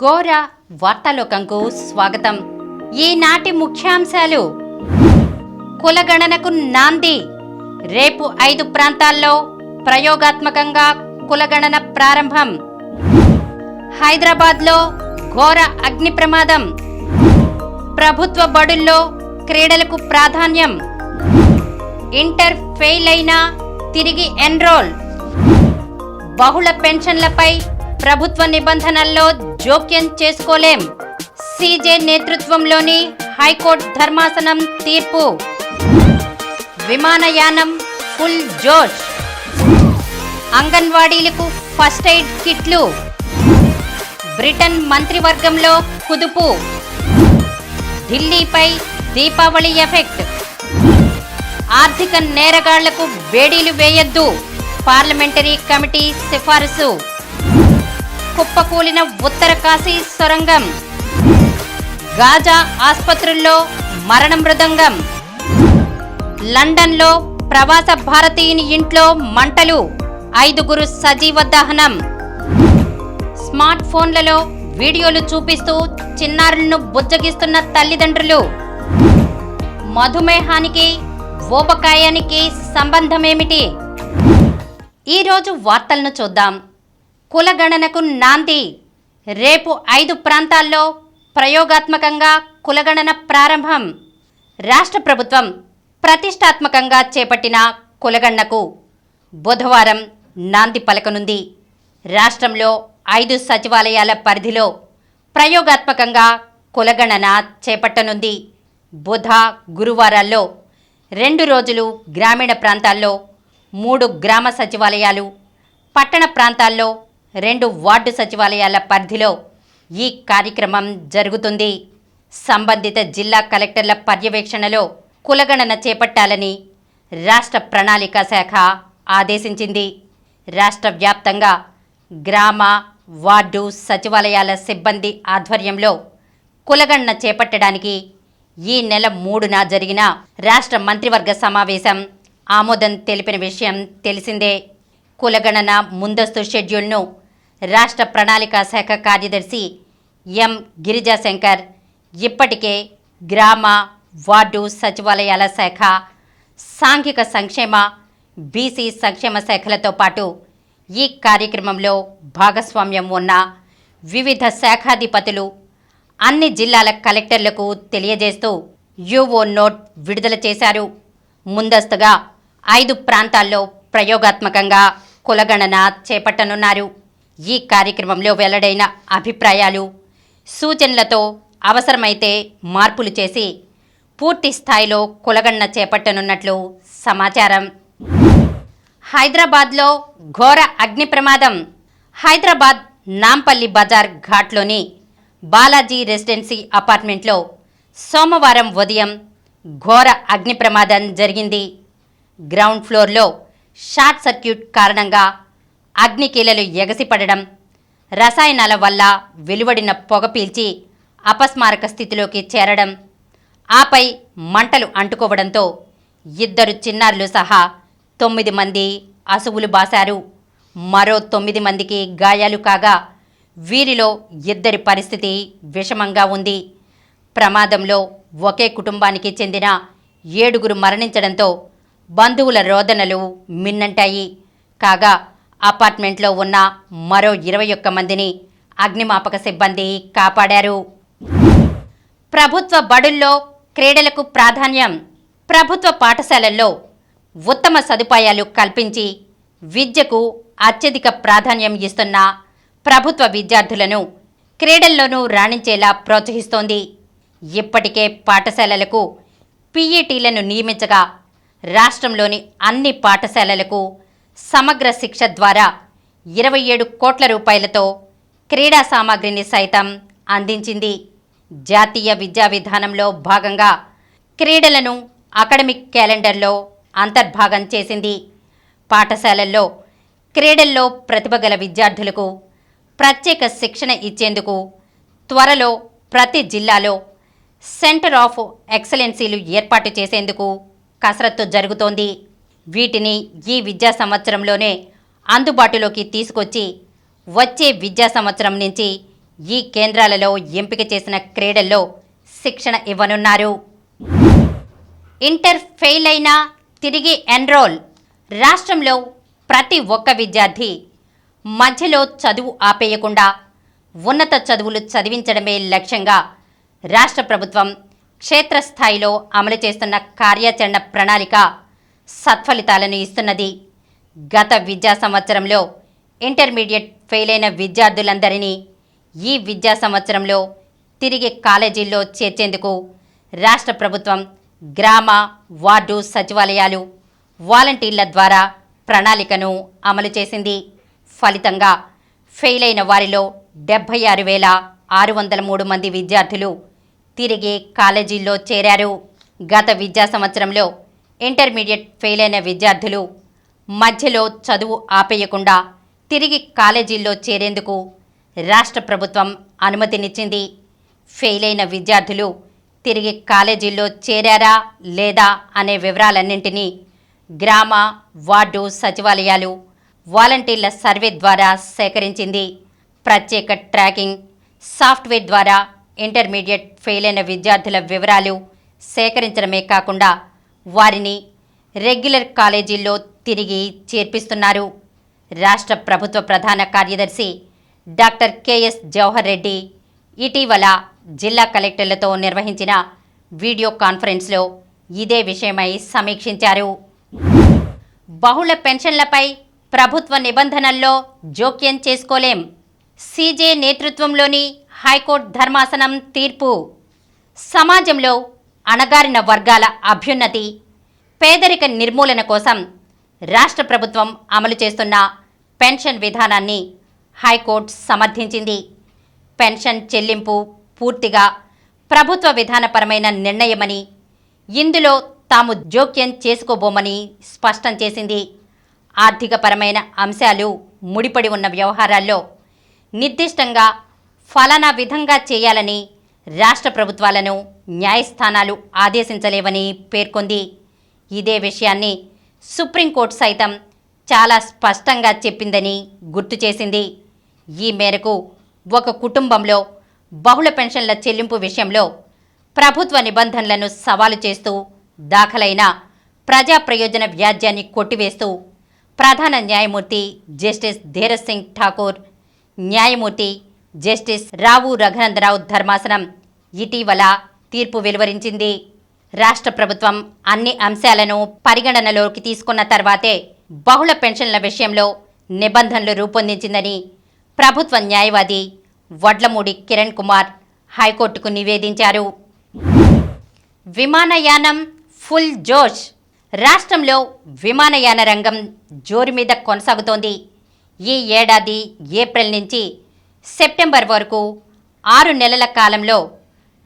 గోరా వార్తాలోకంకు స్వాగతం. ఈనాటి ముఖ్యాంశాలు: కులగణనకు నాంది. రేపు 5 ప్రాంతాల్లో ప్రయోగాత్మకంగా కులగణన ప్రారంభం. హైదరాబాద్లో ఘోర అగ్ని ప్రమాదం. ప్రభుత్వ బడుల్లో క్రీడలకు ప్రాధాన్యం. ఇంటర్ ఫెయిల్ అయినా తిరిగి ఎన్రోల్. బహుళ పెన్షన్లపై ప్రభుత్వ నిబంధనల్లో జోక్యం చేసుకోలేం. సీజే నేతృత్వంలోని హైకోర్టు ధర్మాసనం తీర్పు. విమానయానం ఫుల్ జోష్. అంగన్వాడీలకు ఫస్ట్ ఎయిడ్ కిట్లు. బ్రిటన్ మంత్రివర్గంలో కుదుపు. ఢిల్లీపై దీపావళి ఎఫెక్ట్. ఆర్థిక నేరగాళ్లకు బేడీలు వేయొద్దు, పార్లమెంటరీ కమిటీ సిఫారసు. కుప్పకూలిన ఉత్తర కాశీ సొరంగం. గాజా ఆసుపత్రుల్లో మరణ మృదంగం. లండన్లో ప్రవాస భారతీయుని ఇంట్లో మంటలు, 5 సజీవ దహనం. స్మార్ట్ ఫోన్లలో వీడియోలు చూపిస్తూ చిన్నారులను బుజ్జగిస్తున్న తల్లిదండ్రులు. మధుమేహానికి ఊబకాయానికి సంబంధమేమిటి? ఈరోజు వార్తలను చూద్దాం. కులగణనకు నాంది. రేపు 5 ప్రాంతాల్లో ప్రయోగాత్మకంగా కులగణన ప్రారంభం. రాష్ట్ర ప్రభుత్వం ప్రతిష్టాత్మకంగా చేపట్టిన కులగణనకు బుధవారం నాంది పలకనుంది. రాష్ట్రంలో 5 సచివాలయాల పరిధిలో ప్రయోగాత్మకంగా కులగణన చేపట్టనుంది. బుధ, గురువారాల్లో 2 రోజులు గ్రామీణ ప్రాంతాల్లో 3 గ్రామ సచివాలయాలు, పట్టణ ప్రాంతాల్లో 2 వార్డు సచివాలయాల పరిధిలో ఈ కార్యక్రమం జరుగుతుంది. సంబంధిత జిల్లా కలెక్టర్ల పర్యవేక్షణలో కులగణన చేపట్టాలని రాష్ట్ర ప్రణాళిక శాఖ ఆదేశించింది. రాష్ట్ర వ్యాప్తంగా గ్రామ, వార్డు సచివాలయాల సిబ్బంది ఆధ్వర్యంలో కులగణన చేపట్టడానికి ఈ నెల 3న జరిగిన రాష్ట్ర మంత్రివర్గ సమావేశం ఆమోదం తెలిపిన విషయం తెలిసిందే. కులగణన ముందస్తు షెడ్యూల్ను రాష్ట్ర ప్రణాళిక శాఖ కార్యదర్శి ఎం గిరిజాశంకర్ ఇప్పటికే గ్రామ, వార్డు సచివాలయాల శాఖ, సాంఘిక సంక్షేమ, బీసీ సంక్షేమ శాఖలతో పాటు ఈ కార్యక్రమంలో భాగస్వామ్యం ఉన్న వివిధ శాఖాధిపతులు అన్ని జిల్లాల కలెక్టర్లకు తెలియజేస్తూ యుఓ నోట్ విడుదల చేశారు. ముందస్తుగా 5 ప్రాంతాల్లో ప్రయోగాత్మకంగా కులగణన చేపట్టనున్నారు. ఈ కార్యక్రమంలో వెల్లడైన అభిప్రాయాలు, సూచనలతో అవసరమైతే మార్పులు చేసి పూర్తి స్థాయిలో కులగణన చేపట్టనున్నట్లు సమాచారం. హైదరాబాద్లో ఘోర అగ్ని ప్రమాదం. హైదరాబాద్ నాంపల్లి బజార్ ఘాట్లోని బాలాజీ రెసిడెన్సీ అపార్ట్మెంట్లో సోమవారం ఉదయం ఘోర అగ్ని ప్రమాదం జరిగింది. గ్రౌండ్ ఫ్లోర్లో షార్ట్ సర్క్యూట్ కారణంగా అగ్నికీలలు ఎగసిపడడం, రసాయనాల వల్ల వెలువడిన పొగ పీల్చి అపస్మారక స్థితిలోకి చేరడం, ఆపై మంటలు అంటుకోవడంతో 2 చిన్నారులు సహా 9 మంది అసువులు బాశారు. మరో 9 మందికి గాయాలు కాగా వీరిలో 2 పరిస్థితి విషమంగా ఉంది. ప్రమాదంలో ఒకే కుటుంబానికి చెందిన 7 మరణించడంతో బంధువుల రోదనలు మిన్నంటాయి. కాగా అపార్ట్మెంట్లో ఉన్న మరో 21 మందిని అగ్నిమాపక సిబ్బంది కాపాడారు. ప్రభుత్వ బడుల్లో క్రీడలకు ప్రాధాన్యం. ప్రభుత్వ పాఠశాలల్లో ఉత్తమ సదుపాయాలు కల్పించి విద్యకు అత్యధిక ప్రాధాన్యం ఇస్తున్న ప్రభుత్వ విద్యార్థులను క్రీడల్లోనూ రాణించేలా ప్రోత్సహిస్తోంది. ఇప్పటికే పాఠశాలలకు పీఈటీలను నియమించగా రాష్ట్రంలోని అన్ని పాఠశాలలకు సమగ్ర శిక్ష ద్వారా 27 కోట్ల రూపాయలతో క్రీడా సామాగ్రిని సైతం అందించింది. జాతీయ విద్యా విధానంలో భాగంగా క్రీడలను అకాడమిక్ క్యాలెండర్లో అంతర్భాగం చేసింది. పాఠశాలల్లో క్రీడల్లో ప్రతిభ గల విద్యార్థులకు ప్రత్యేక శిక్షణ ఇచ్చేందుకు త్వరలో ప్రతి జిల్లాలో సెంటర్ ఆఫ్ ఎక్సలెన్సీలు ఏర్పాటు చేసేందుకు కసరత్తు జరుగుతోంది. వీటిని ఈ విద్యా సంవత్సరంలోనే అందుబాటులోకి తీసుకొచ్చి వచ్చే విద్యా సంవత్సరం నుంచి ఈ కేంద్రాలలో ఎంపిక చేసిన క్రీడల్లో శిక్షణ ఇవ్వనున్నారు. ఇంటర్ ఫెయిల్ అయినా తిరిగి ఎన్రోల్. రాష్ట్రంలో ప్రతి ఒక్క విద్యార్థి మధ్యలో చదువు ఆపేయకుండా ఉన్నత చదువులు చదివించడమే లక్ష్యంగా రాష్ట్ర ప్రభుత్వం క్షేత్రస్థాయిలో అమలు చేస్తున్న కార్యాచరణ ప్రణాళిక సత్ఫలితాలను ఇస్తున్నది. గత విద్యా సంవత్సరంలో ఇంటర్మీడియట్ ఫెయిల్ అయిన విద్యార్థులందరినీ ఈ విద్యా సంవత్సరంలో తిరిగి కాలేజీల్లో చేర్చేందుకు రాష్ట్ర ప్రభుత్వం గ్రామ, వార్డు సచివాలయాలు, వాలంటీర్ల ద్వారా ప్రణాళికను అమలు చేసింది. ఫలితంగా ఫెయిల్ అయిన వారిలో 76,603 మంది విద్యార్థులు తిరిగి కాలేజీల్లో చేరారు. గత విద్యా సంవత్సరంలో ఇంటర్మీడియట్ ఫెయిల్ అయిన విద్యార్థులు మధ్యలో చదువు ఆపేయకుండా తిరిగి కాలేజీల్లో చేరేందుకు రాష్ట్ర ప్రభుత్వం అనుమతినిచ్చింది. ఫెయిల్ అయిన విద్యార్థులు తిరిగి కాలేజీల్లో చేరారా లేదా అనే వివరాలన్నింటినీ గ్రామ, వార్డు సచివాలయాలు, వాలంటీర్ల సర్వే ద్వారా సేకరించింది. ప్రత్యేక ట్రాకింగ్ సాఫ్ట్వేర్ ద్వారా ఇంటర్మీడియట్ ఫెయిల్ అయిన విద్యార్థుల వివరాలు సేకరించడమే కాకుండా వారిని రెగ్యులర్ కాలేజీల్లో తిరిగి చేర్పిస్తున్నారు. రాష్ట్ర ప్రభుత్వ ప్రధాన కార్యదర్శి డాక్టర్ కెఎస్ జవహర్ రెడ్డి ఇటీవల జిల్లా కలెక్టర్లతో నిర్వహించిన వీడియో కాన్ఫరెన్స్లో ఇదే విషయమై సమీక్షించారు. బహుళ పెన్షన్లపై ప్రభుత్వ నిబంధనల్లో జోక్యం చేసుకోలేం. సీజే నేతృత్వంలోని హైకోర్టు ధర్మాసనం తీర్పు. సమాజంలో అణగారిన వర్గాల అభ్యున్నతి, పేదరిక నిర్మూలన కోసం రాష్ట్ర ప్రభుత్వం అమలు చేస్తున్న పెన్షన్ విధానాన్ని హైకోర్టు సమర్థించింది. పెన్షన్ చెల్లింపు పూర్తిగా ప్రభుత్వ విధానపరమైన నిర్ణయమని, ఇందులో తాము జోక్యం చేసుకోబోమని స్పష్టం చేసింది. ఆర్థికపరమైన అంశాలు ముడిపడి ఉన్న వ్యవహారాల్లో నిర్దిష్టంగా ఫలానా విధంగా చేయాలని రాష్ట్ర ప్రభుత్వాలను న్యాయస్థానాలు ఆదేశించలేవని పేర్కొంది. ఇదే విషయాన్ని సుప్రీంకోర్టు సైతం చాలా స్పష్టంగా చెప్పిందని గుర్తు చేసింది. ఈ మేరకు ఒక కుటుంబంలో బహుళ పెన్షన్ల చెల్లింపు విషయంలో ప్రభుత్వ నిబంధనలను సవాలు చేస్తూ దాఖలైన ప్రజా ప్రయోజన వ్యాజ్యాన్ని కొట్టివేస్తూ ప్రధాన న్యాయమూర్తి జస్టిస్ ధీరజ్ సింగ్ ఠాకూర్, న్యాయమూర్తి జస్టిస్ రావు రఘునందరావు ధర్మాసనం ఇటీవల తీర్పు వెలువరించింది. రాష్ట్ర ప్రభుత్వం అన్ని అంశాలను పరిగణనలోకి తీసుకున్న తర్వాతే బహుళ పెన్షన్ల విషయంలో నిబంధనలు రూపొందించిందని ప్రభుత్వ న్యాయవాది వడ్లమూడి కిరణ్ కుమార్ హైకోర్టుకు నివేదించారు. విమానయానం ఫుల్ జోష్. రాష్ట్రంలో విమానయాన రంగం జోరు మీద కొనసాగుతోంది. ఈ ఏడాది ఏప్రిల్ నుంచి సెప్టెంబర్ వరకు 6 నెలల కాలంలో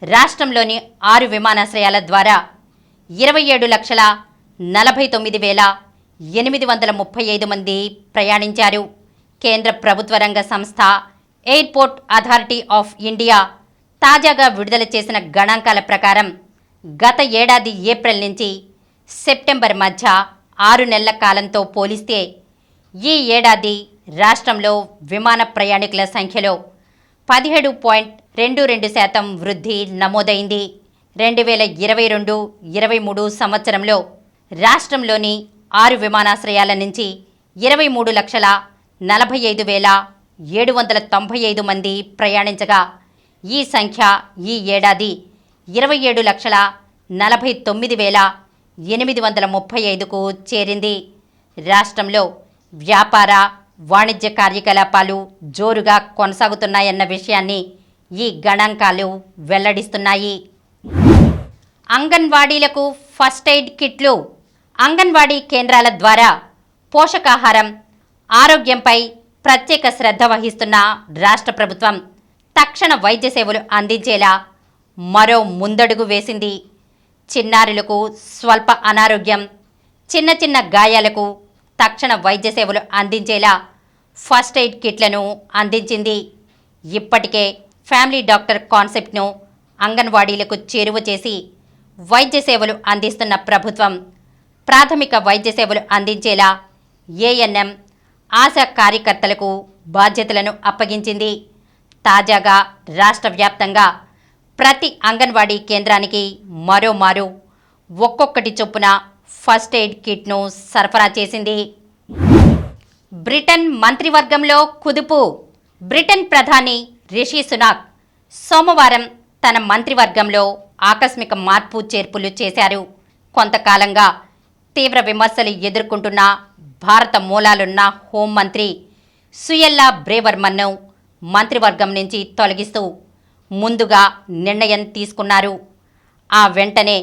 రాష్ట్రంలోని 6 విమానాశ్రయాల ద్వారా 27,49,835 మంది ప్రయాణించారు. కేంద్ర ప్రభుత్వ రంగ సంస్థ ఎయిర్పోర్ట్ అథారిటీ ఆఫ్ ఇండియా తాజాగా విడుదల చేసిన గణాంకాల ప్రకారం గత ఏడాది ఏప్రిల్ నుంచి సెప్టెంబర్ మధ్య 6 నెలల కాలంతో పోలిస్తే ఈ ఏడాది రాష్ట్రంలో విమాన ప్రయాణికుల సంఖ్యలో 17.22% వృద్ధి నమోదైంది. 2022-23 సంవత్సరంలో రాష్ట్రంలోని 6 విమానాశ్రయాల నుంచి 23,45,795 మంది ప్రయాణించగా ఈ సంఖ్య ఈ ఏడాది 27,49,835కు చేరింది. రాష్ట్రంలో వ్యాపార, వాణిజ్య కార్యకలాపాలు జోరుగా కొనసాగుతున్నాయన్న విషయాన్ని ఈ గణాంకాలు వెల్లడిస్తున్నాయి. అంగన్వాడీలకు ఫస్ట్ ఎయిడ్ కిట్లు. అంగన్వాడీ కేంద్రాల ద్వారా పోషకాహారం, ఆరోగ్యంపై ప్రత్యేక శ్రద్ధ వహిస్తున్న రాష్ట్ర ప్రభుత్వం తక్షణ వైద్య సేవలు అందించేలా మరో ముందడుగు వేసింది. చిన్నారులకు స్వల్ప అనారోగ్యం, చిన్న చిన్న గాయాలకు తక్షణ వైద్య సేవలు అందించేలా ఫస్ట్ ఎయిడ్ కిట్లను అందించింది. ఇప్పటికే ఫ్యామిలీ డాక్టర్ కాన్సెప్ట్ను అంగన్వాడీలకు చేరువ చేసి వైద్య సేవలు అందిస్తున్న ప్రభుత్వం ప్రాథమిక వైద్య సేవలు అందించేలా ఏఎన్ఎం, ఆశా కార్యకర్తలకు బాధ్యతలను అప్పగించింది. తాజాగా రాష్ట్ర వ్యాప్తంగా ప్రతి అంగన్వాడీ కేంద్రానికి మరోమారు ఒక్కొక్కటి చొప్పున ఫస్ట్ ఎయిడ్ కిట్ను సరఫరా చేసింది. బ్రిటన్ మంత్రివర్గంలో కుదుపు. బ్రిటన్ ప్రధాని రిషి సునాక్ సోమవారం తన మంత్రివర్గంలో ఆకస్మిక మార్పు చేర్పులు చేశారు. కొంతకాలంగా తీవ్ర విమర్శలు ఎదుర్కొంటున్న భారత మూలాలున్న హోంమంత్రి సుయెల్లా బ్రేవర్మన్ను మంత్రివర్గం నుంచి తొలగిస్తూ ముందుగా నిర్ణయం తీసుకున్నారు. ఆ వెంటనే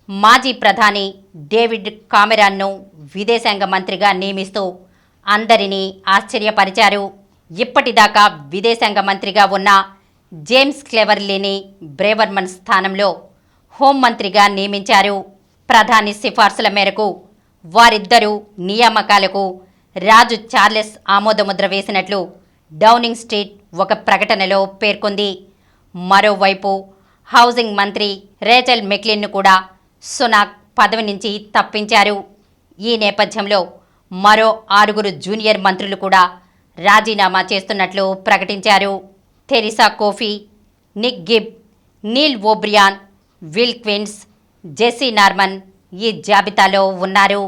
మాజీ ప్రధాని డేవిడ్ కామెరాన్ను విదేశాంగ మంత్రిగా నియమిస్తూ అందరినీ ఆశ్చర్యపరిచారు. ఇప్పటిదాకా విదేశాంగ మంత్రిగా ఉన్న జేమ్స్ క్లెవర్లీని బ్రేవర్మన్ స్థానంలో హోంమంత్రిగా నియమించారు. ప్రధాని సిఫార్సుల మేరకు వారిద్దరూ నియామకాలకు రాజు చార్లెస్ ఆమోదముద్ర వేసినట్లు డౌనింగ్ స్ట్రీట్ ఒక ప్రకటనలో పేర్కొంది. మరోవైపు హౌసింగ్ మంత్రి రేచల్ మెక్లిన్ను కూడా సునాక్ పదవి నుంచి తప్పించారు. ఈ నేపథ్యంలో మరో 6 జూనియర్ మంత్రులు కూడా రాజీనామా చేస్తున్నట్లు ప్రకటించారు. Theresa Coffey, Nick Gibb, Neil O'Brien, Will Quince, Jesse Norman ఈ జాబితాలో ఉన్నారు.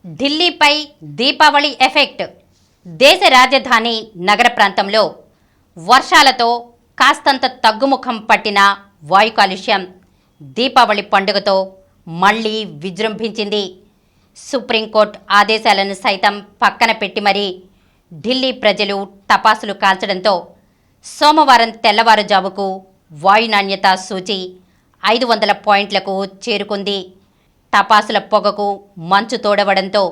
ఢిల్లీపై దీపావళి ఎఫెక్ట్. దేశ రాజధాని నగర ప్రాంతంలో వర్షాలతో కాస్తంత తగ్గుముఖం పట్టిన వాయు కాలుష్యం దీపావళి పండుగతో మళ్లీ విజృంభించింది. సుప్రీంకోర్టు ఆదేశాలను సైతం పక్కన పెట్టి మరీ ఢిల్లీ ప్రజలు టపాసులు కాల్చడంతో సోమవారం తెల్లవారుజాముకు వాయు నాణ్యత సూచి 500 పాయింట్లకు చేరుకుంది. టపాసుల పొగకు మంచు తోడవడంతో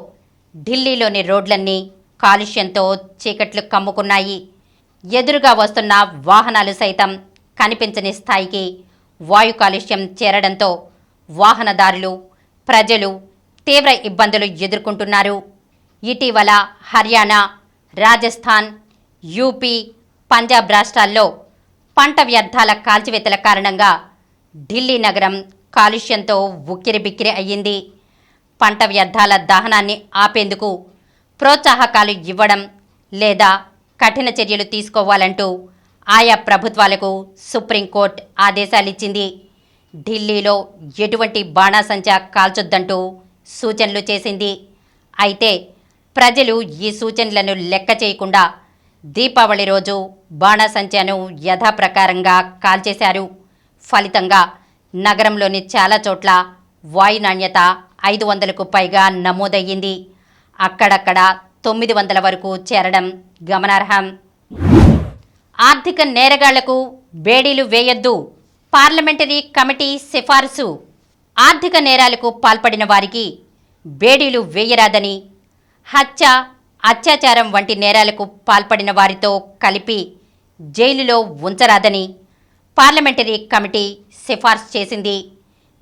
ఢిల్లీలోని రోడ్లన్నీ కాలుష్యంతో చీకట్లు కమ్ముకున్నాయి. ఎదురుగా వస్తున్న వాహనాలు సైతం కనిపించని స్థాయికి వాయు కాలుష్యం చేరడంతో వాహనదారులు, ప్రజలు తీవ్ర ఇబ్బందులు ఎదుర్కొంటున్నారు. ఇటీవల హర్యానా, రాజస్థాన్, యూపీ, పంజాబ్ రాష్ట్రాల్లో పంట వ్యర్థాల కాల్చివేతల కారణంగా ఢిల్లీ నగరం కాలుష్యంతో ఉక్కిరిబిక్కిరి అయ్యింది. పంట వ్యర్థాల దహనాన్ని ఆపేందుకు ప్రోత్సాహకాలు ఇవ్వడం లేదా కఠిన చర్యలు తీసుకోవాలంటూ ఆయా ప్రభుత్వాలకు సుప్రీంకోర్టు ఆదేశాలిచ్చింది. ఢిల్లీలో ఎటువంటి బాణాసంచా కాల్చొద్దంటూ సూచనలు చేసింది. అయితే ప్రజలు ఈ సూచనలను లెక్క చేయకుండా దీపావళి రోజు బాణాసంచాను యథాప్రకారంగా కాల్చేశారు. ఫలితంగా నగరంలోని చాలా చోట్ల వాయు నాణ్యత 500కు పైగా నమోదయ్యింది. అక్కడక్కడ 900 వరకు చేరడం గమనార్హం. ఆర్థిక నేరగాళ్లకు బేడీలు వేయొద్దు. పార్లమెంటరీ కమిటీ సిఫారసు. ఆర్థిక నేరాలకు పాల్పడిన వారికి బేడీలు వేయరాదని, హత్య, అత్యాచారం వంటి నేరాలకు పాల్పడిన వారితో కలిపి జైలులో ఉంచరాదని పార్లమెంటరీ కమిటీ సిఫార్సు చేసింది.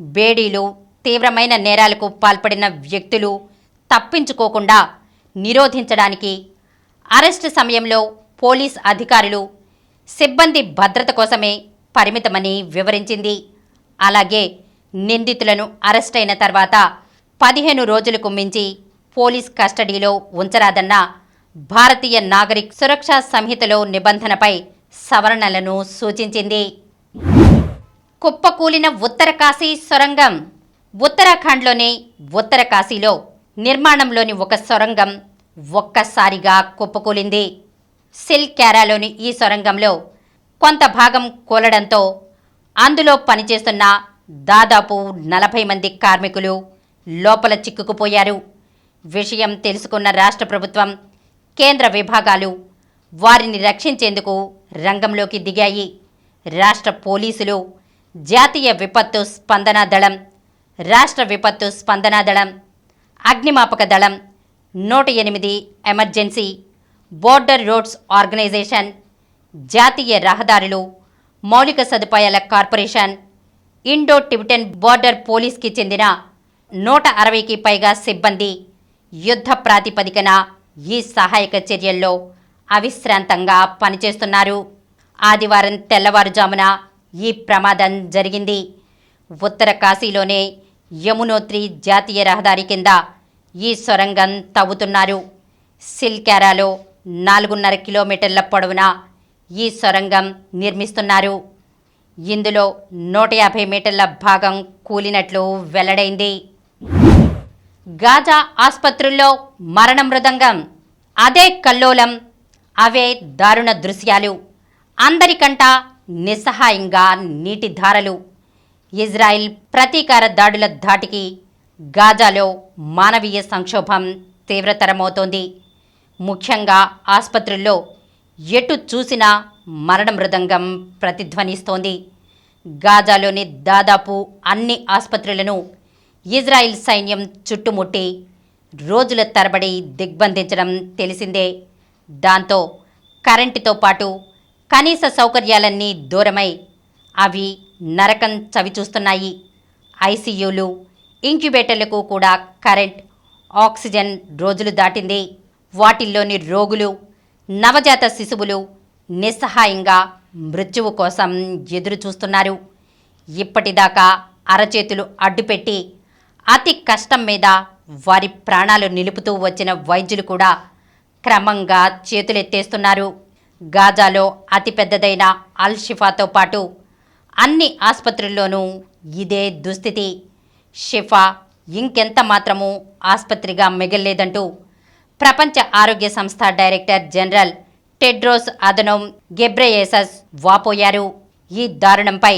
బేడీలు తీవ్రమైన నేరాలకు పాల్పడిన వ్యక్తులు తప్పించుకోకుండా నిరోధించడానికి అరెస్టు సమయంలో పోలీస్ అధికారులు, సిబ్బంది భద్రత కోసమే పరిమితమని వివరించింది. అలాగే నిందితులను అరెస్టైన తర్వాత 15 రోజులకు మించి పోలీస్ కస్టడీలో ఉంచరాదన్న భారతీయ నాగరిక్ సురక్షా సంహితలో నిబంధనపై సవరణలను సూచించింది. కుప్పకూలిన ఉత్తరకాశీ సొరంగం. ఉత్తరాఖండ్లోని ఉత్తరకాశీలో నిర్మాణంలోని ఒక సొరంగం ఒక్కసారిగా కుప్పకూలింది. సిల్ క్యారాలోని ఈ సొరంగంలో కొంత భాగం కూలడంతో అందులో పనిచేస్తున్న దాదాపు 40 మంది కార్మికులు లోపల చిక్కుకుపోయారు. విషయం తెలుసుకున్న రాష్ట్ర ప్రభుత్వం, కేంద్ర విభాగాలు వారిని రక్షించేందుకు రంగంలోకి దిగాయి. రాష్ట్ర పోలీసులు, జాతీయ విపత్తు స్పందనా దళం, రాష్ట్ర విపత్తు స్పందనా దళం, అగ్నిమాపక దళం, 108 ఎమర్జెన్సీ, బోర్డర్ రోడ్స్ ఆర్గనైజేషన్, జాతీయ రహదారులు, మౌలిక సదుపాయాల కార్పొరేషన్, ఇండో టిబెటన్ బోర్డర్ పోలీస్కి చెందిన 160కి పైగా సిబ్బంది యుద్ధ ప్రాతిపదికన ఈ సహాయక చర్యల్లో అవిశ్రాంతంగా పనిచేస్తున్నారు. ఆదివారం తెల్లవారుజామున ఈ ప్రమాదం జరిగింది. ఉత్తర కాశీలోనే యమునోత్రి జాతీయ రహదారి కింద ఈ సొరంగం తవ్వుతున్నారు. సిల్క్యారాలో 4.5 కిలోమీటర్ల పొడవున ఈ సొరంగం నిర్మిస్తున్నారు. ఇందులో 150 మీటర్ల భాగం కూలినట్లు వెల్లడైంది. గాజా ఆసుపత్రుల్లో మరణ మృదంగం, అదే కల్లోలం, అవే దారుణ దృశ్యాలు. అందరికంట నిస్సహాయంగా నీటి ధారలు. ఇజ్రాయిల్ ప్రతీకార దాడుల ధాటికి గాజాలో మానవీయ సంక్షోభం తీవ్రతరమవుతోంది. ముఖ్యంగా ఆసుపత్రుల్లో ఎటు చూసినా మరణ మృదంగం ప్రతిధ్వనిస్తోంది. గాజాలోని దాదాపు అన్ని ఆసుపత్రులను ఇజ్రాయిల్ సైన్యం చుట్టుముట్టి రోజుల తరబడి దిగ్బంధించడం తెలిసిందే. దాంతో కరెంటుతో పాటు కనీస సౌకర్యాలన్నీ దూరమై అవి నరకం చవిచూస్తున్నాయి. ఐసీయూలు, ఇంక్యుబేటర్లకు కూడా కరెంట్, ఆక్సిజన్ రోజులు దాటింది. వాటిల్లోని రోగులు, నవజాత శిశువులు నిస్సహాయంగా మృత్యువు కోసం ఎదురు చూస్తున్నారు. ఇప్పటిదాకా అరచేతులు అడ్డుపెట్టి అతి కష్టం మీద వారి ప్రాణాలు నిలుపుతూ వచ్చిన వైద్యులు కూడా క్రమంగా చేతులెత్తేస్తున్నారు. గాజాలో అతిపెద్దదైన అల్ షిఫాతో పాటు అన్ని ఆసుపత్రుల్లోనూ ఇదే దుస్థితి. షిఫా ఇంకెంత మాత్రమూ ఆసుపత్రిగా మిగల్లేదంటూ ప్రపంచ ఆరోగ్య సంస్థ డైరెక్టర్ జనరల్ టెడ్రోస్ అదనోమ్ గెబ్రెయేసస్ వాపోయారు. ఈ దారుణంపై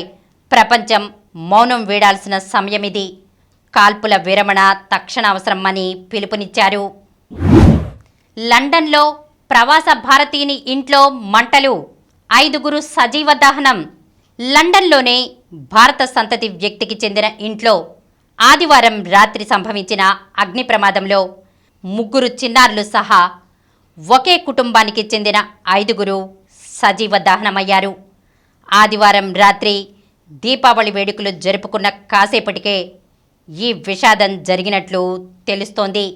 ప్రపంచం మౌనం వీడాల్సిన సమయమిది. కాల్పుల విరమణ తక్షణ అవసరమని పిలుపునిచ్చారు. లండన్లో ప్రవాస భారతీయుని ఇంట్లో మంటలు, 5 సజీవ దహనం. లండన్లోనే భారత సంతతి వ్యక్తికి చెందిన ఇంట్లో ఆదివారం రాత్రి సంభవించిన అగ్ని ప్రమాదంలో 3 చిన్నారులు సహా ఒకే కుటుంబానికి చెందిన 5 సజీవ దహనమయ్యారు. ఆదివారం రాత్రి దీపావళి వేడుకలు జరుపుకున్న కాసేపటికే ఈ విషాదం జరిగినట్లు తెలుస్తోంది.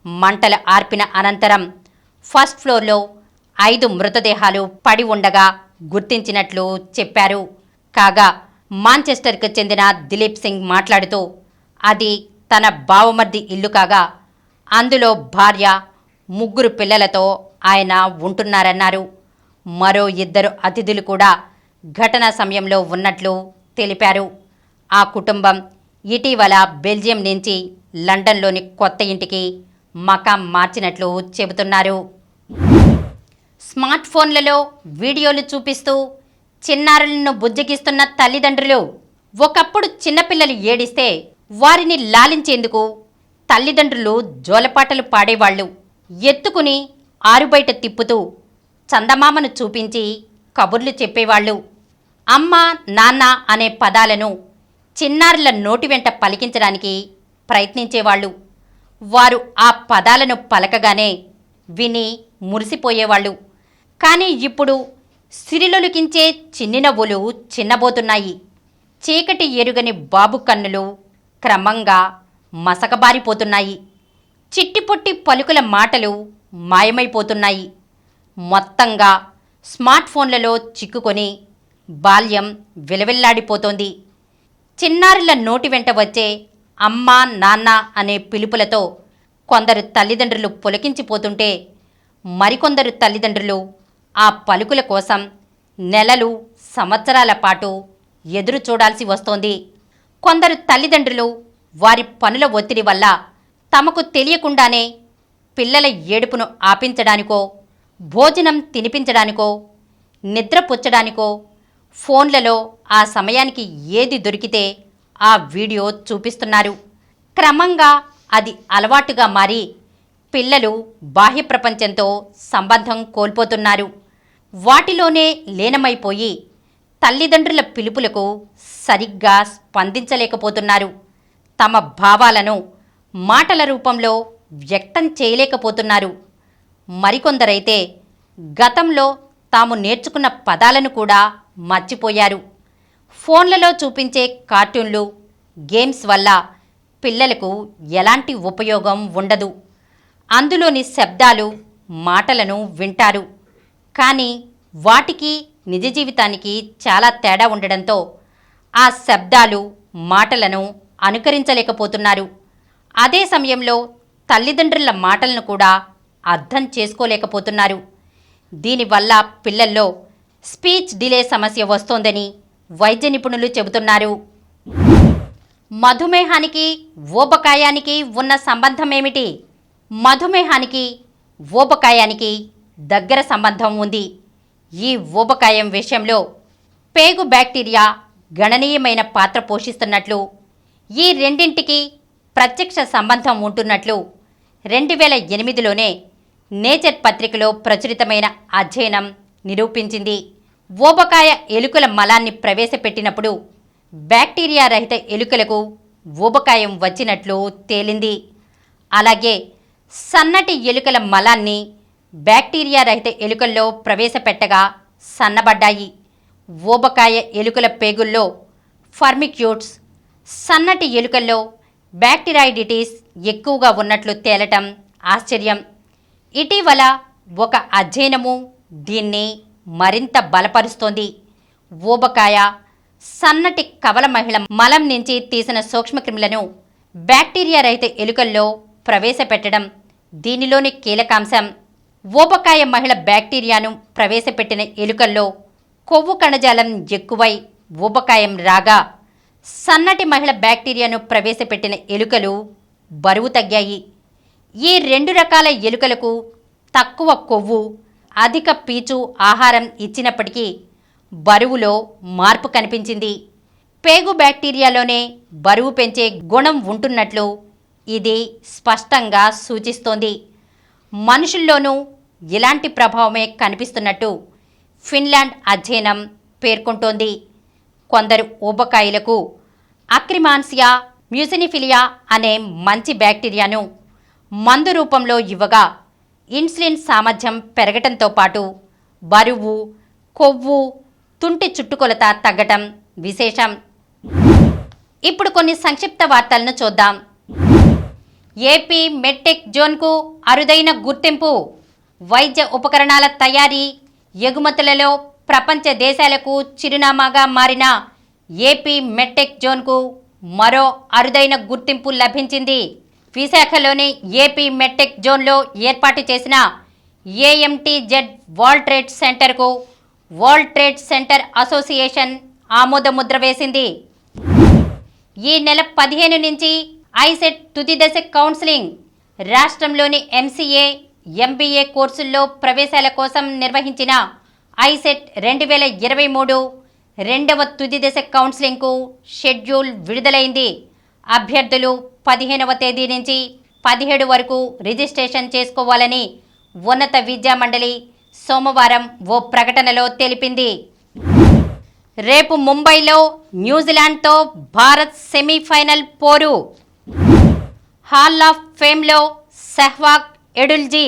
మంటలు ఆర్పిన అనంతరం ఫస్ట్ ఫ్లోర్లో 5 మృతదేహాలు పడి ఉండగా గుర్తించినట్లు చెప్పారు. కాగా మాంచెస్టర్కు చెందిన దిలీప్ సింగ్ మాట్లాడుతూ అది తన బావమర్ది ఇల్లు కాగా అందులో భార్య, 3 పిల్లలతో ఆయన ఉంటున్నారన్నారు. మరో 2 అతిథులు కూడా ఘటనా సమయంలో ఉన్నట్లు తెలిపారు. ఆ కుటుంబం ఇటీవల బెల్జియం నుంచి లండన్లోని కొత్త ఇంటికి మకాం మార్చినట్లు చెబుతున్నారు. స్మార్ట్ ఫోన్లలో వీడియోలు చూపిస్తూ చిన్నారులను బుజ్జగిస్తున్న తల్లిదండ్రులు. ఒకప్పుడు చిన్నపిల్లలు ఏడిస్తే వారిని లాలించేందుకు తల్లిదండ్రులు జోలపాటలు పాడేవాళ్లు. ఎత్తుకుని ఆరుబయట తిప్పుతూ చందమామను చూపించి కబుర్లు చెప్పేవాళ్ళు. అమ్మ, నాన్న అనే పదాలను చిన్నారుల నోటి వెంట పలికించడానికి ప్రయత్నించేవాళ్ళు. వారు ఆ పదాలను పలకగానే విని మురిసిపోయేవాళ్ళు. కానీ ఇప్పుడు సిరిలొలికించే చిన్ని నవ్వులు చిన్నబోతున్నాయి. చీకటి ఎరుగని బాబు కన్నులు క్రమంగా మసకబారిపోతున్నాయి. చిట్టిపొట్టి పలుకుల మాటలు మాయమైపోతున్నాయి. మొత్తంగా స్మార్ట్ ఫోన్లలో చిక్కుకొని బాల్యం విలవిల్లాడిపోతోంది. చిన్నారుల నోటి వెంట వచ్చే అమ్మ, నాన్న అనే పిలుపులతో కొందరు తల్లిదండ్రులు పులకించిపోతుంటే మరికొందరు తల్లిదండ్రులు ఆ పలుకుల కోసం నెలలు, సంవత్సరాల పాటు ఎదురు చూడాల్సి వస్తోంది. కొందరు తల్లిదండ్రులు వారి పనుల ఒత్తిడి వల్ల తమకు తెలియకుండానే పిల్లల ఏడుపును ఆపించడానికో, భోజనం తినిపించడానికో, నిద్రపుచ్చడానికో ఫోన్లలో ఆ సమయానికి ఏది దొరికితే ఆ వీడియో చూపిస్తున్నారు. క్రమంగా అది అలవాటుగా మారి పిల్లలు బాహ్య ప్రపంచంతో సంబంధం కోల్పోతున్నారు. వాటిలోనే లీనమైపోయి తల్లిదండ్రుల పిలుపులకు సరిగ్గా స్పందించలేకపోతున్నారు. తమ భావాలను మాటల రూపంలో వ్యక్తం చేయలేకపోతున్నారు. మరికొందరైతే గతంలో తాము నేర్చుకున్న పదాలను కూడా మర్చిపోయారు. ఫోన్లలో చూపించే కార్టూన్లు, గేమ్స్ వల్ల పిల్లలకు ఎలాంటి ఉపయోగం ఉండదు. అందులోని శబ్దాలు, మాటలను వింటారు. కానీ వాటికి నిజ జీవితానికి చాలా తేడా ఉండడంతో ఆ శబ్దాలు, మాటలను అనుకరించలేకపోతున్నారు. అదే సమయంలో తల్లిదండ్రుల మాటలను కూడా అర్థం చేసుకోలేకపోతున్నారు. దీనివల్ల పిల్లల్లో స్పీచ్ డిలే సమస్య వస్తోందని వైద్య నిపుణులు చెబుతున్నారు. మధుమేహానికి ఊబకాయానికి ఉన్న సంబంధం ఏమిటి? మధుమేహానికి ఊబకాయానికి దగ్గర సంబంధం ఉంది. ఈ ఊబకాయం విషయంలో పేగు బ్యాక్టీరియా గణనీయమైన పాత్ర పోషిస్తున్నట్లు, ఈ రెండింటికి ప్రత్యక్ష సంబంధం ఉంటున్నట్లు 2008లోనే నేచర్ పత్రికలో ప్రచురితమైన అధ్యయనం నిరూపించింది. ఊబకాయ ఎలుకల మలాన్ని ప్రవేశపెట్టినప్పుడు బ్యాక్టీరియా రహిత ఎలుకలకు ఊబకాయం వచ్చినట్లు తేలింది. అలాగే సన్నటి ఎలుకల మలాన్ని బ్యాక్టీరియా రహిత ఎలుకల్లో ప్రవేశపెట్టగా సన్నబడ్డాయి. ఊబకాయ ఎలుకల పేగుల్లో ఫర్మిక్యూట్స్, సన్నటి ఎలుకల్లో బ్యాక్టీరాయిడిటీస్ ఎక్కువగా ఉన్నట్లు తేలటం ఆశ్చర్యం. ఇటీవల ఒక అధ్యయనము దీన్ని మరింత బలపరుస్తోంది. ఊబకాయ, సన్నటి కవల మహిళ మలం నుంచి తీసిన సూక్ష్మక్రిములను బ్యాక్టీరియా రహిత ఎలుకల్లో ప్రవేశపెట్టడం దీనిలోని కీలకాంశం. ఊబకాయ మహిళ బ్యాక్టీరియాను ప్రవేశపెట్టిన ఎలుకల్లో కొవ్వు కణజాలం ఎక్కువై ఊబకాయం రాగా, సన్నటి మహిళ బ్యాక్టీరియాను ప్రవేశపెట్టిన ఎలుకలు బరువు తగ్గాయి. ఈ రెండు రకాల ఎలుకలకు తక్కువ కొవ్వు, అధిక పీచు ఆహారం ఇచ్చినప్పటికీ బరువులో మార్పు కనిపించింది. పేగు బ్యాక్టీరియాలోనే బరువు పెంచే గుణం ఉంటున్నట్లు ఇది స్పష్టంగా సూచిస్తోంది. మనుషుల్లోనూ ఇలాంటి ప్రభావమే కనిపిస్తున్నట్టు ఫిన్లాండ్ అధ్యయనం పేర్కొంటోంది. కొందరు ఊబకాయలకు అక్రిమాన్సియా మ్యూసినిఫిలియా అనే మంచి బ్యాక్టీరియాను మందు రూపంలో ఇవ్వగా ఇన్సులిన్ సామర్థ్యం పెరగటంతో పాటు బరువు, కొవ్వు, తుంటి చుట్టుకొలత తగ్గటం విశేషం. ఇప్పుడు కొన్ని సంక్షిప్త వార్తలను చూద్దాం. ఏపీ మెడ్టెక్ జోన్కు అరుదైన గుర్తింపు. వైద్య ఉపకరణాల తయారీ, ఎగుమతులలో ప్రపంచ దేశాలకు చిరునామాగా మారిన ఏపీ మెడ్టెక్ జోన్కు మరో అరుదైన గుర్తింపు లభించింది. విశాఖలోని ఏపీ మెడ్టెక్ జోన్లో ఏర్పాటు చేసిన ఏఎంటీజెడ్ వరల్డ్ ట్రేడ్ సెంటర్కు వరల్డ్ ట్రేడ్ సెంటర్ అసోసియేషన్ ఆమోదముద్ర వేసింది. ఈ నెల 15 నుంచి ఐసెట్ తుది దశ కౌన్సిలింగ్. రాష్ట్రంలోని ఎంసీఏ, ఎంబీఏ కోర్సుల్లో ప్రవేశాల కోసం నిర్వహించిన ఐసెట్ 2023 రెండవ తుది దశ కౌన్సిలింగ్కు షెడ్యూల్ విడుదలైంది. అభ్యర్థులు 15వ తేదీ నుంచి 17 వరకు రిజిస్ట్రేషన్ చేసుకోవాలని ఉన్నత విద్యామండలి సోమవారం ఓ ప్రకటనలో తెలిపింది. రేపు ముంబైలో న్యూజిలాండ్తో భారత్ సెమీఫైనల్ పోరు. హాల్ ఆఫ్ ఫేమ్లో సెహ్వాగ్ ఎడుల్జీ.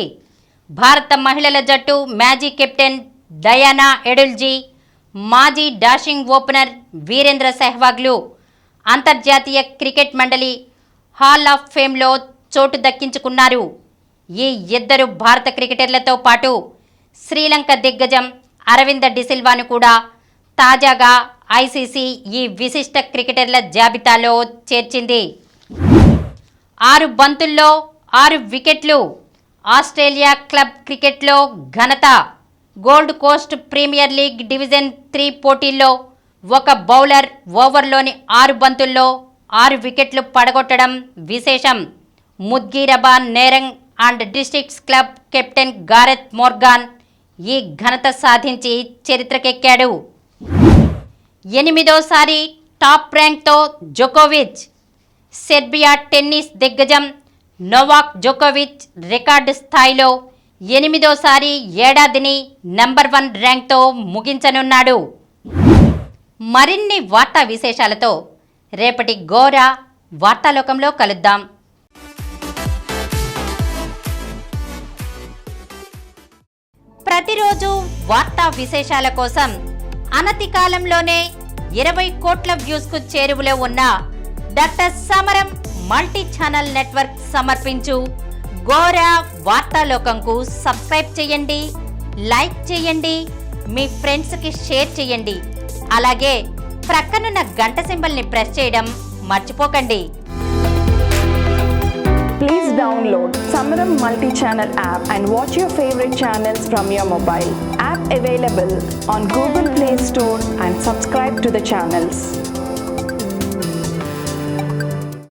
భారత మహిళల జట్టు మాజీ కెప్టెన్ డయానా ఎడుల్జీ, మాజీ డాషింగ్ ఓపెనర్ వీరేంద్ర సెహ్వాగ్లు అంతర్జాతీయ క్రికెట్ మండలి హాల్ ఆఫ్ ఫేమ్లో చోటు దక్కించుకున్నారు. ఈ ఇద్దరు భారత క్రికెటర్లతో పాటు శ్రీలంక దిగ్గజం అరవింద డిసిల్వాను కూడా తాజాగా ఐసీసీ ఈ విశిష్ట క్రికెటర్ల జాబితాలో చేర్చింది. 6 బంతుల్లో 6 వికెట్లు. ఆస్ట్రేలియా క్లబ్ క్రికెట్లో ఘనత. Gold Coast Premier League division 3 పోటీల్లో ఒక బౌలర్ ఓవర్లోని 6 బంతుల్లో 6 వికెట్లు పడగొట్టడం విశేషం. Mudgeeraba Nerang and districts club captain Gareth Morgan ఈ ఘనత సాధించి చరిత్రకెక్కాడు. 8వ టాప్ ర్యాంక్తో జోకోవిచ్. సెర్బియా టెన్నిస్ దిగ్గజం నోవాక్ జోకోవిచ్ రికార్డు స్థాయిలో 8వ ఏడాదిని నంబర్ 1 ర్యాంక్తో ముగించనున్నాడు. మరిన్ని వార్తా విశేషాలతో రేపటి గోరా వార్తాలోకంలో కలుద్దాం. ప్రతిరోజు వార్తా విశేషాల కోసం అనతి కాలంలోనే 20 కోట్ల వ్యూస్కు చేరువలో ఉన్న డాక్టర్ సమరం మల్టీ ఛానల్ నెట్వర్క్ సమర్పించు గోరా వార్తాలోకంకు సబ్స్క్రైబ్ చేయండి, లైక్ చేయండి, మీ ఫ్రెండ్స్కి షేర్ చేయండి. అలాగే ప్రక్కనున్న గంట సింబల్ని ప్రెస్ చేయడం మర్చిపోకండి. Please download Samaram multi-channel app and watch your favorite channels from your mobile. App available on Google Play Store and subscribe to the channels.